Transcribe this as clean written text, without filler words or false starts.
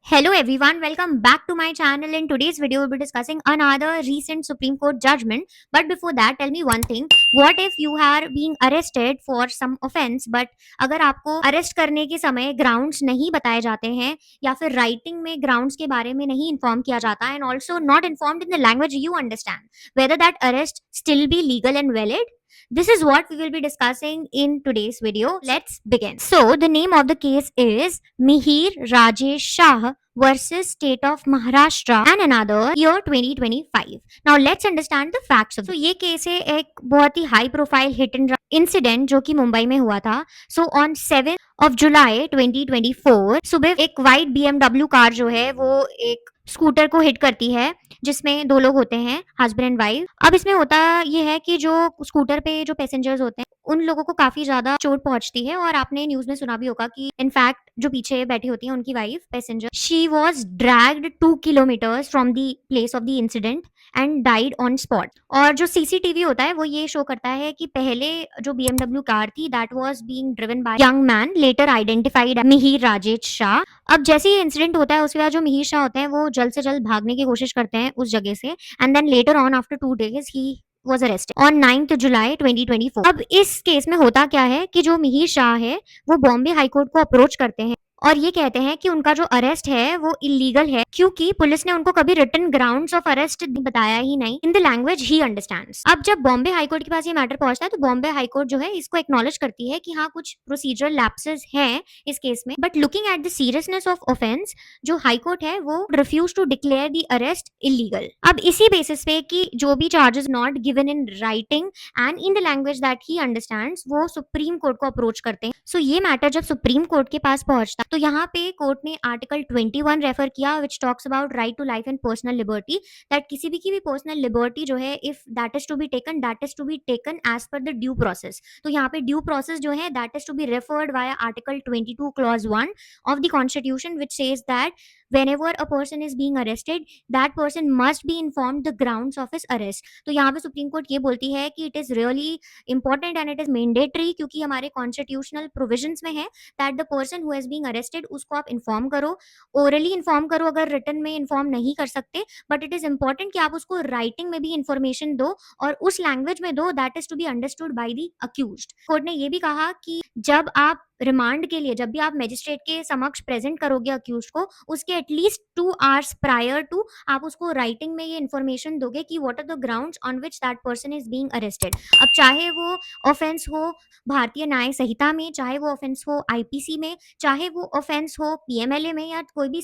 Hello everyone, welcome back to my channel. In today's video, we'll be discussing another recent Supreme Court judgment. But before that, tell me one thing. What if you are being arrested for some offense, but अगर आपको arrest करने के समय grounds नहीं बताए जाते हैं या फिर राइटिंग में ग्राउंड्स के बारे में नहीं इन्फॉर्म किया जाता and also not informed in the language you understand whether that arrest still be legal and valid? This is what we will be discussing in today's video. Let's begin. So, the name of the case is Mihir Rajesh Shah versus State of Maharashtra and another year 2025. Now let's understand the facts of. So ये case है एक बहुत ही high profile hit and incident जो कि मुंबई में हुआ था. सो ऑन 7 ऑफ जुलाई 2024 सुबह एक वाइट BMW कार जो है वो एक स्कूटर को हिट करती है जिसमें दो लोग होते हैं, हस्बैंड एंड वाइफ. अब इसमें होता ये है कि जो स्कूटर पे जो पैसेंजर्स होते हैं उन लोगों को काफी ज्यादा चोट पहुंचती है और आपने न्यूज में सुना भी होगा कि इनफैक्ट जो पीछे बैठी होती है उनकी wife passenger, she was dragged 2 kilometres from the place of the incident and died on spot. और जो सीसीटीवी होता है वो ये शो करता है कि पहले जो BMW कार थी that was being driven by young man later identified Mihir Rajesh Shah. अब जैसे ही इंसिडेंट होता है उसके बाद जो मिहिर शाह होते हैं वो जल्द से जल्द भागने की कोशिश करते हैं उस जगह से and then later on after 2 days he was arrested on 9th July 2024. अब इस केस में होता क्या है कि जो मिहिर शाह है वो बॉम्बे हाईकोर्ट को अप्रोच करते हैं और ये कहते हैं कि उनका जो अरेस्ट है वो इलीगल है क्योंकि पुलिस ने उनको कभी रिटन ग्राउंड्स ऑफ अरेस्ट बताया ही नहीं इन द लैंग्वेज ही अंडरस्टैंड्स. अब जब बॉम्बे हाईकोर्ट के पास ये मैटर पहुंचता है तो बॉम्बे हाईकोर्ट जो है इसको एक्नॉलेज करती है कि हाँ कुछ प्रोसीजरल लैप्सेस हैं इस केस में, but looking at the seriousness of offence जो हाईकोर्ट है वो refuse to declare the arrest illegal. अब इसी बेसिस पे कि जो भी charges not given in writing and in the language that he understands वो सुप्रीम कोर्ट को अप्रोच करते हैं. सो ये मैटर जब सुप्रीम कोर्ट के पास पहुंचता तो यहाँ पे कोर्ट ने आर्टिकल 21 रेफर किया which talks about right to life and personal liberty, that किसी भी की भी पर्सनल लिबर्टी जो है if that is to be taken that is to be taken as per the due process. तो यहाँ पे ड्यू प्रोसेस जो है that is to be referred via article 22 clause 1 of the constitution which says that whenever a person is being arrested that person must be informed the grounds of his arrest. तो यहाँ पे supreme court ये बोलती है कि it is really important and it is mandatory क्योंकि हमारे constitutional provisions में है that the person who is being arrested उसको आप इन्फॉर्म करो, ओरली इन्फॉर्म करो अगर रिटन में इन्फॉर्म नहीं कर सकते, बट इट इज इंपॉर्टेंट कि आप उसको राइटिंग में भी इन्फॉर्मेशन दो और उस लैंग्वेज में दो that is to be understood by the accused. Court ने ये भी कहा कि जब आप रिमांड के लिए जब भी आप मजिस्ट्रेट के समक्ष प्रेजेंट करोगे अक्यूज को उसके एटलीस्ट 2 आवर्स प्रायर टू आप उसको राइटिंग में ये इन्फॉर्मेशन दोगे कि what are the grounds on which that person is being arrested. अब चाहे वो ऑफेंस हो भारतीय न्याय संहिता में, चाहे वो ऑफेंस हो IPC में, चाहे वो ऑफेंस हो PMLA में या कोई भी